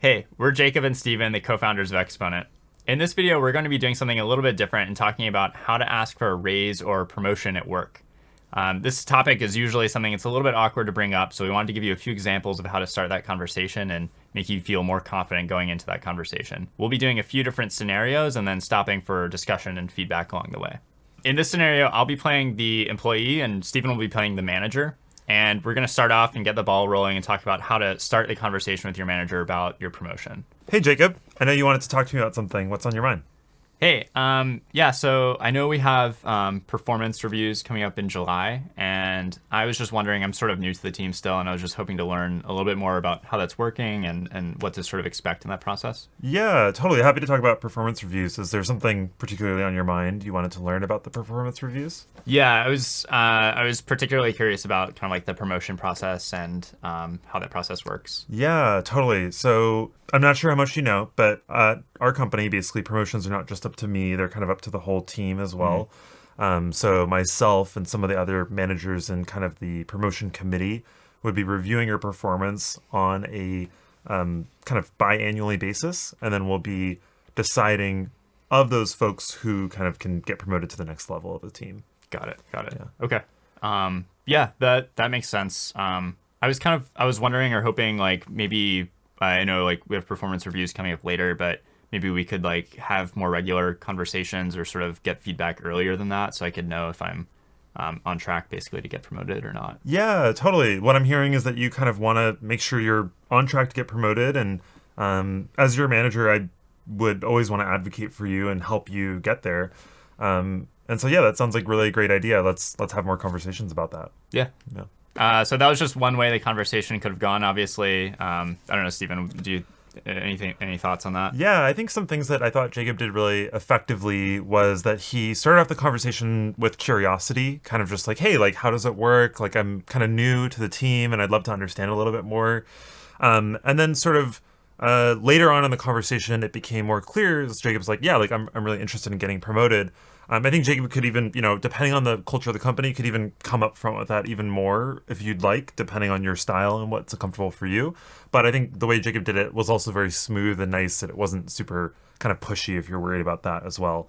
Hey, we're Jacob and Steven, the co-founders of Exponent. In this video, we're going to be doing something a little bit different and talking about how to ask for a raise or promotion at work. This topic is usually something that's a little bit awkward to bring up, so we wanted to give you a few examples of how to start that conversation and make you feel more confident going into that conversation. We'll be doing a few different scenarios and then stopping for discussion and feedback along the way. In this scenario, I'll be playing the employee and Steven will be playing the manager. And we're going to start off and get the ball rolling and talk about how to start the conversation with your manager about your promotion. Hey, Jacob. I know you wanted to talk to me about something. What's on your mind? Hey, so I know we have performance reviews coming up in July, and I was just wondering, I'm sort of new to the team still, and I was just hoping to learn a little bit more about how that's working and what to sort of expect in that process. Yeah, totally. Happy to talk about performance reviews. Is there something particularly on your mind you wanted to learn about the performance reviews? Yeah, I was particularly curious about kind of like the promotion process and how that process works. Yeah, totally. So I'm not sure how much you know, but our company, basically, promotions are not just up to me. They're kind of up to the whole team as well. So myself and some of the other managers in kind of the promotion committee would be reviewing your performance on a kind of biannually basis. And then we'll be deciding of those folks who kind of can get promoted to the next level of the team. Got it. Yeah. Okay. That makes sense. I was wondering or hoping like maybe I know like we have performance reviews coming up later, but maybe we could like have more regular conversations or sort of get feedback earlier than that, so I could know if I'm on track basically to get promoted or not. Yeah, totally. What I'm hearing is that you kind of want to make sure you're on track to get promoted, and as your manager, I would always want to advocate for you and help you get there. And so, yeah, that sounds like really a great idea. Let's have more conversations about that. Yeah. So that was just one way the conversation could have gone. Obviously, I don't know, Stephen. Do you any thoughts on that? Yeah, I think some things that I thought Jacob did really effectively was that he started off the conversation with curiosity, kind of just like, hey, like, how does it work? Like, I'm kind of new to the team, and I'd love to understand a little bit more. And then sort of later on in the conversation, it became more clear as Jacob's like, yeah, like, I'm really interested in getting promoted. I think Jacob could even, depending on the culture of the company, could even come up front with that even more if you'd like, depending on your style and what's comfortable for you. But I think the way Jacob did it was also very smooth and nice, and it wasn't super kind of pushy if you're worried about that as well.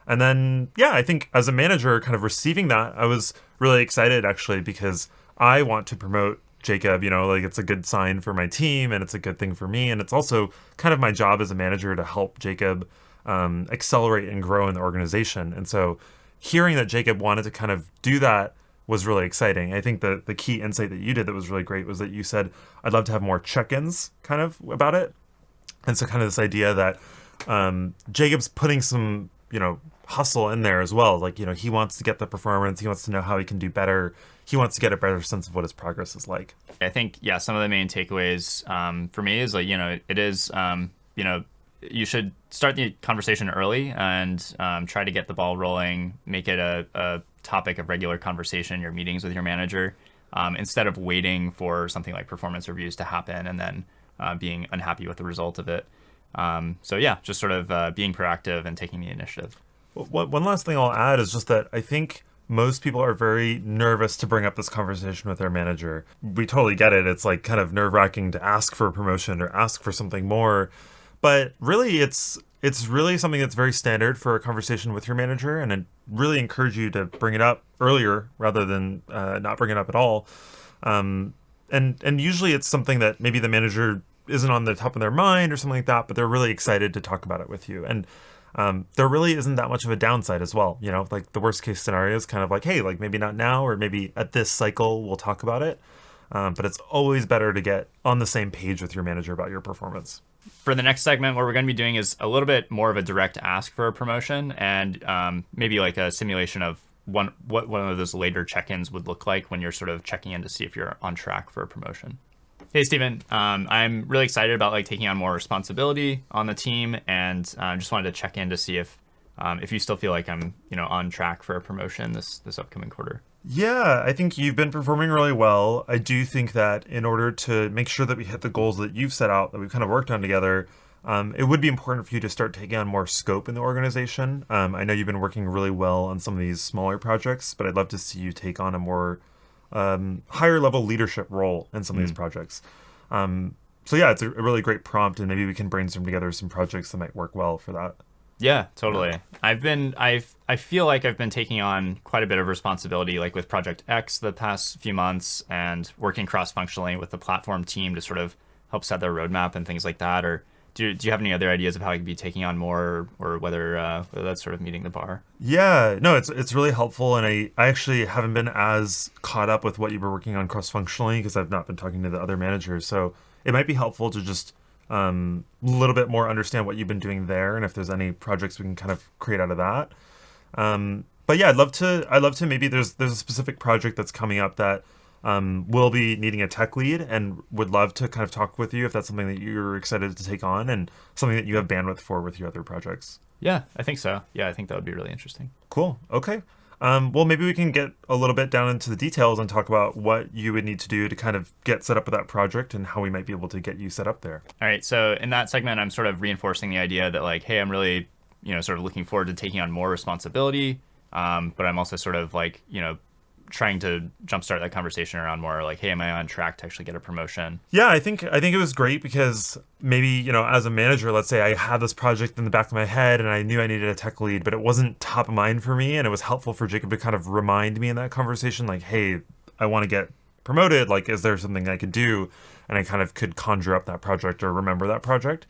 And then, yeah, I think as a manager kind of receiving that, I was really excited actually because I want to promote Jacob, like it's a good sign for my team and it's a good thing for me. And it's also kind of my job as a manager to help Jacob accelerate and grow in the organization. And so hearing that Jacob wanted to kind of do that was really exciting. I think the key insight that you did that was really great was that you said, I'd love to have more check-ins kind of about it. And so kind of this idea that Jacob's putting some, hustle in there as well. Like, he wants to get the performance. He wants to know how he can do better. He wants to get a better sense of what his progress is like. I think, yeah, some of the main takeaways for me is like, it is, you should start the conversation early and try to get the ball rolling, make it a topic of regular conversation in your meetings with your manager, instead of waiting for something like performance reviews to happen and then being unhappy with the result of it. So yeah, just sort of being proactive and taking the initiative. One last thing I'll add is just that I think most people are very nervous to bring up this conversation with their manager. We totally get it. It's like kind of nerve-wracking to ask for a promotion or ask for something more. But really, it's really something that's very standard for a conversation with your manager, and I really encourage you to bring it up earlier rather than not bring it up at all. And usually it's something that maybe the manager isn't on the top of their mind or something like that, but they're really excited to talk about it with you. And there really isn't that much of a downside as well. Like the worst case scenario is kind of like, hey, like maybe not now, or maybe at this cycle we'll talk about it. But it's always better to get on the same page with your manager about your performance. For the next segment, what we're going to be doing is a little bit more of a direct ask for a promotion and maybe like a simulation of what one of those later check-ins would look like when you're sort of checking in to see if you're on track for a promotion. Hey, Steven, I'm really excited about like taking on more responsibility on the team, and just wanted to check in to see if you still feel like I'm on track for a promotion this upcoming quarter. Yeah, I think you've been performing really well. I do think that in order to make sure that we hit the goals that you've set out, that we've kind of worked on together, it would be important for you to start taking on more scope in the organization. I know you've been working really well on some of these smaller projects, but I'd love to see you take on a more higher level leadership role in some of these projects. So yeah, it's a really great prompt, and maybe we can brainstorm together some projects that might work well for that. Yeah, totally. Yeah. I feel like I've been taking on quite a bit of responsibility, like with Project X the past few months, and working cross-functionally with the platform team to sort of help set their roadmap and things like that. Or do you have any other ideas of how I could be taking on more, or whether that's sort of meeting the bar? Yeah, no, it's really helpful, and I actually haven't been as caught up with what you were working on cross functionally because I've not been talking to the other managers. So it might be helpful to just a little bit more understand what you've been doing there, and if there's any projects we can kind of create out of that. But yeah, I'd love to maybe there's a specific project that's coming up that will be needing a tech lead, and would love to kind of talk with you if that's something that you're excited to take on and something that you have bandwidth for with your other projects. Yeah, I think so. Yeah, I think that would be really interesting. Cool. Okay. Well, maybe we can get a little bit down into the details and talk about what you would need to do to kind of get set up with that project and how we might be able to get you set up there. All right, so in that segment, I'm sort of reinforcing the idea that like, hey, I'm really, sort of looking forward to taking on more responsibility, but I'm also sort of like, trying to jumpstart that conversation around more like, hey, am I on track to actually get a promotion? Yeah, I think it was great because maybe, as a manager, let's say I had this project in the back of my head and I knew I needed a tech lead, but it wasn't top of mind for me, and it was helpful for Jacob to kind of remind me in that conversation like, hey, I want to get promoted, like is there something I could do? And I kind of could conjure up that project or remember that project.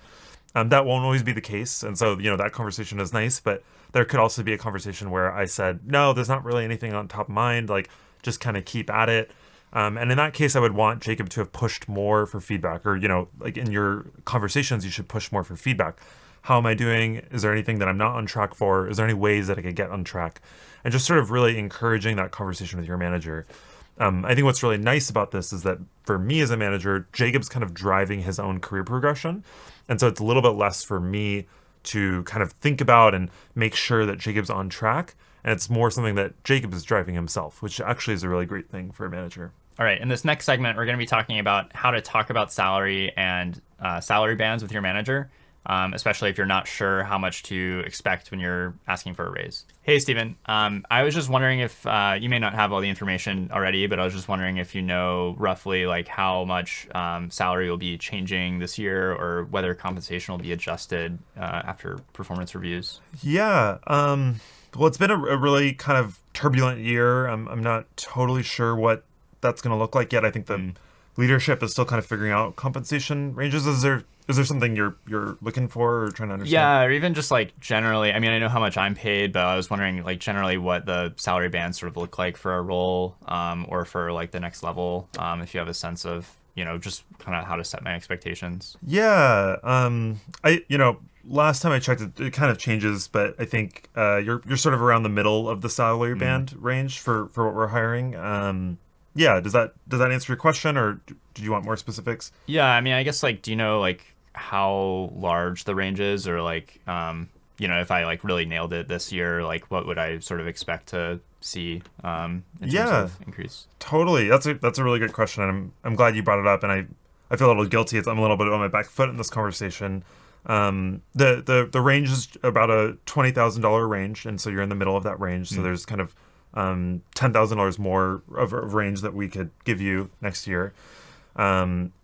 That won't always be the case. And so, that conversation is nice, but there could also be a conversation where I said, no, there's not really anything on top of mind. Like, just kind of keep at it. And in that case, I would want Jacob to have pushed more for feedback, or, like in your conversations, you should push more for feedback. How am I doing? Is there anything that I'm not on track for? Is there any ways that I could get on track? And just sort of really encouraging that conversation with your manager. I think what's really nice about this is that for me as a manager, Jacob's kind of driving his own career progression. And so it's a little bit less for me to kind of think about and make sure that Jacob's on track. And it's more something that Jacob is driving himself, which actually is a really great thing for a manager. All right, in this next segment, we're going to be talking about how to talk about salary and salary bands with your manager, especially if you're not sure how much to expect when you're asking for a raise. Hey, Stephen. I was just wondering if you may not have all the information already, but I was just wondering if you know roughly like how much salary will be changing this year, or whether compensation will be adjusted after performance reviews. Yeah. Well, it's been a really kind of turbulent year. I'm not totally sure what that's going to look like yet. I think the leadership is still kind of figuring out compensation ranges. Is there something you're looking for or trying to understand? Yeah, or even just like generally. I mean, I know how much I'm paid, but I was wondering like generally what the salary bands sort of look like for a role, or for like the next level. If you have a sense of just kind of how to set my expectations. Yeah. Last time I checked, it kind of changes, but I think you're sort of around the middle of the salary band range for what we're hiring. Yeah. Does that answer your question, or do you want more specifics? Yeah, I mean, I guess like, do you know like how large the range is, or like, if I like really nailed it this year, like what would I sort of expect to see in terms of increase? Totally. That's a really good question, and I'm glad you brought it up. And I feel a little guilty. I'm a little bit on my back foot in this conversation. The range is about a $20,000 range, and so you're in the middle of that range. So there's kind of $10,000 more of a range that we could give you next year.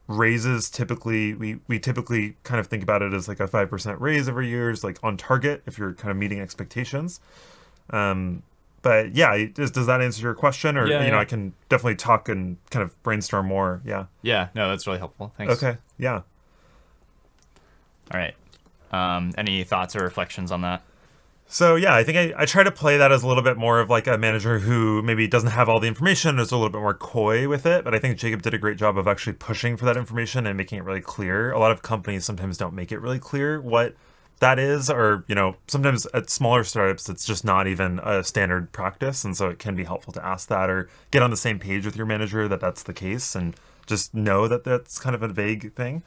Raises typically, we typically kind of think about it as like a 5% raise every year is like on target if you're kind of meeting expectations. But yeah, does that answer your question? Or Yeah. I can definitely talk and kind of brainstorm more. Yeah. Yeah, no, that's really helpful. Thanks. Okay. Yeah. All right. Any thoughts or reflections on that? So yeah, I think I try to play that as a little bit more of like a manager who maybe doesn't have all the information, is a little bit more coy with it. But I think Jacob did a great job of actually pushing for that information and making it really clear. A lot of companies sometimes don't make it really clear what that is, or sometimes at smaller startups it's just not even a standard practice, and so it can be helpful to ask that or get on the same page with your manager that that's the case, and just know that that's kind of a vague thing.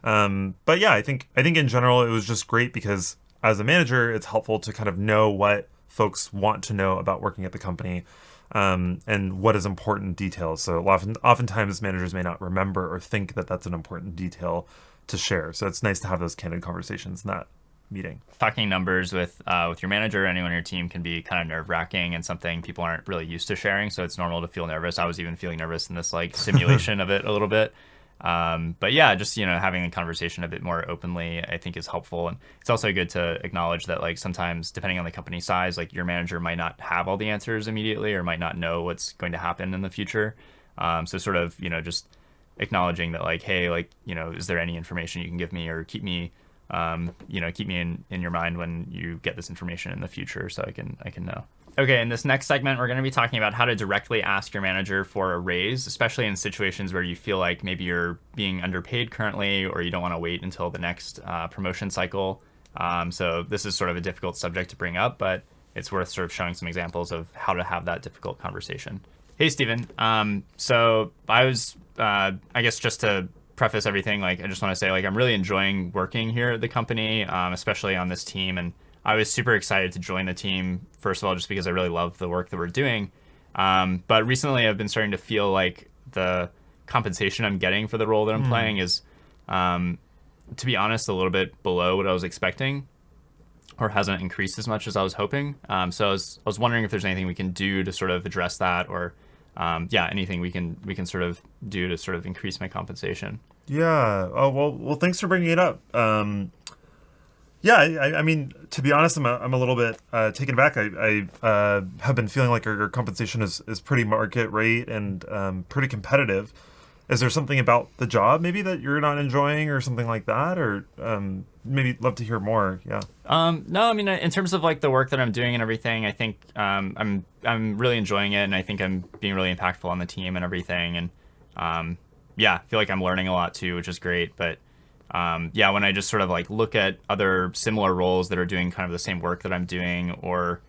But yeah, I think in general it was just great because as a manager, it's helpful to kind of know what folks want to know about working at the company, and what is important details. So oftentimes managers may not remember or think that that's an important detail to share. So it's nice to have those candid conversations in that meeting. Talking numbers with your manager or anyone on your team can be kind of nerve-wracking and something people aren't really used to sharing. So it's normal to feel nervous. I was even feeling nervous in this like simulation of it a little bit. But yeah, just, having a conversation a bit more openly, I think is helpful. And it's also good to acknowledge that like sometimes depending on the company size, like your manager might not have all the answers immediately or might not know what's going to happen in the future. So sort of, just acknowledging that like, hey, like, is there any information you can give me or keep me, keep me in your mind when you get this information in the future so I can know. Okay, in this next segment, we're going to be talking about how to directly ask your manager for a raise, especially in situations where you feel like maybe you're being underpaid currently or you don't want to wait until the next promotion cycle. So this is sort of a difficult subject to bring up, but it's worth sort of showing some examples of how to have that difficult conversation. Hey, Steven. So I was, I guess just to preface everything, like I just want to say like I'm really enjoying working here at the company, especially on this team. And I was super excited to join the team, first of all, just because I really love the work that we're doing. But recently I've been starting to feel like the compensation I'm getting for the role that I'm playing is, to be honest, a little bit below what I was expecting or hasn't increased as much as I was hoping. So I was wondering if there's anything we can do to sort of address that or, anything we can sort of do to sort of increase my compensation. Yeah. Oh, well, thanks for bringing it up. Yeah, I mean, to be honest, I'm a little bit taken aback. I have been feeling like our compensation is pretty market rate and pretty competitive. Is there something about the job maybe that you're not enjoying or something like that? Or maybe love to hear more. Yeah. No, I mean, in terms of like the work that I'm doing and everything, I think I'm really enjoying it, and I think I'm being really impactful on the team and everything. And I feel like I'm learning a lot too, which is great. But when I just sort of like look at other similar roles that are doing kind of the same work that I'm doing, or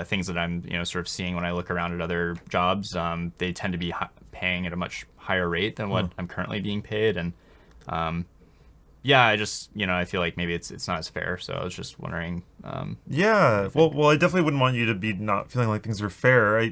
things that I'm sort of seeing when I look around at other jobs, they tend to be paying at a much higher rate than what I'm currently being paid, and I just I feel like maybe it's not as fair. So I was just wondering. Yeah. Well, I definitely wouldn't want you to be not feeling like things are fair.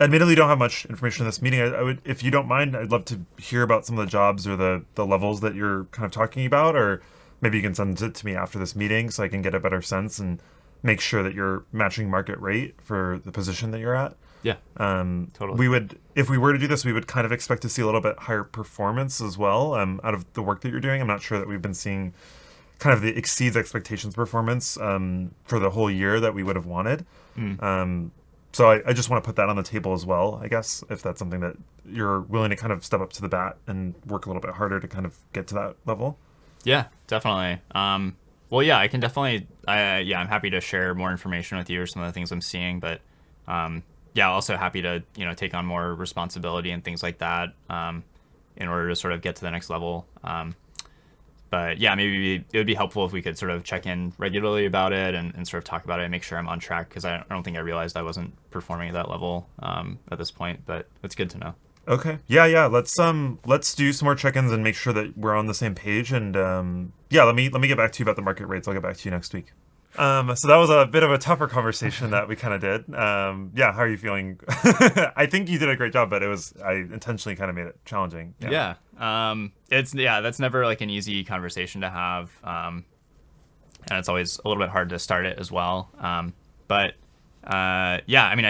Admittedly don't have much information in this meeting. I would, if you don't mind, I'd love to hear about some of the jobs or the levels that you're kind of talking about, or maybe you can send it to me after this meeting so I can get a better sense and make sure that you're matching market rate for the position that you're at. Yeah, totally. We would, if we were to do this, we would kind of expect to see a little bit higher performance as well out of the work that you're doing. I'm not sure that we've been seeing kind of the exceeds expectations performance for the whole year that we would have wanted. So I just want to put that on the table as well, I guess, if that's something that you're willing to kind of step up to the bat and work a little bit harder to kind of get to that level. Yeah, definitely. I can definitely, I'm happy to share more information with you or some of the things I'm seeing, but also happy to, take on more responsibility and things like that in order to sort of get to the next level. But maybe it would be helpful if we could sort of check in regularly about it and sort of talk about it and make sure I'm on track, because I don't think I realized I wasn't performing at that level at this point, but it's good to know. Okay. Yeah. Let's do some more check-ins and make sure that we're on the same page. And let me get back to you about the market rates. I'll get back to you next week. So that was a bit of a tougher conversation that we kind of did. How are you feeling? I think you did a great job, but I intentionally kind of made it challenging. Yeah. That's never like an easy conversation to have. And it's always a little bit hard to start it as well. I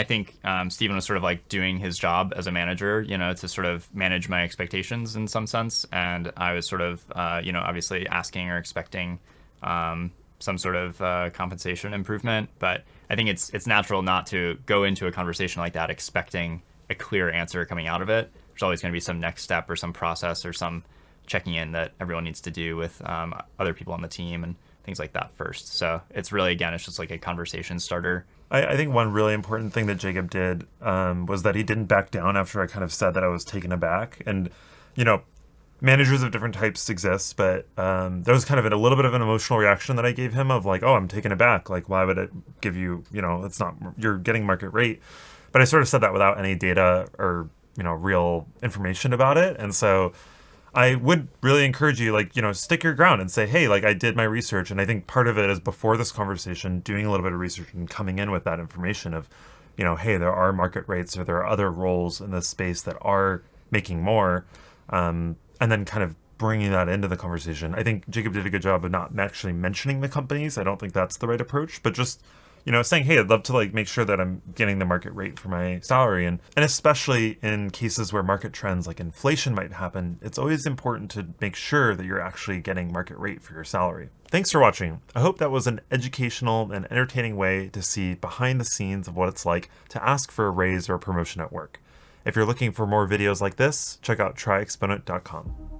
think Steven was sort of like doing his job as a manager, to sort of manage my expectations in some sense. And I was sort of, obviously asking or expecting some sort of compensation improvement. But I think it's natural not to go into a conversation like that expecting a clear answer coming out of it. There's always going to be some next step or some process or some checking in that everyone needs to do with other people on the team and things like that first. So it's really, again, it's just like a conversation starter. I think one really important thing that Jacob did was that he didn't back down after I kind of said that I was taken aback. And, managers of different types exist, but there was kind of a little bit of an emotional reaction that I gave him of like, oh, I'm taken aback. Like, why would it give you, it's not, you're getting market rate. But I sort of said that without any data or, real information about it. And so I would really encourage you, stick your ground and say, hey, I did my research. And I think part of it is before this conversation, doing a little bit of research and coming in with that information of, hey, there are market rates or there are other roles in this space that are making more. And then kind of bringing that into the conversation. I think Jacob did a good job of not actually mentioning the companies. I don't think that's the right approach, but just, saying, hey, I'd love to like make sure that I'm getting the market rate for my salary. And especially in cases where market trends like inflation might happen, it's always important to make sure that you're actually getting market rate for your salary. Thanks for watching. I hope that was an educational and entertaining way to see behind the scenes of what it's like to ask for a raise or a promotion at work. If you're looking for more videos like this, check out tryexponent.com.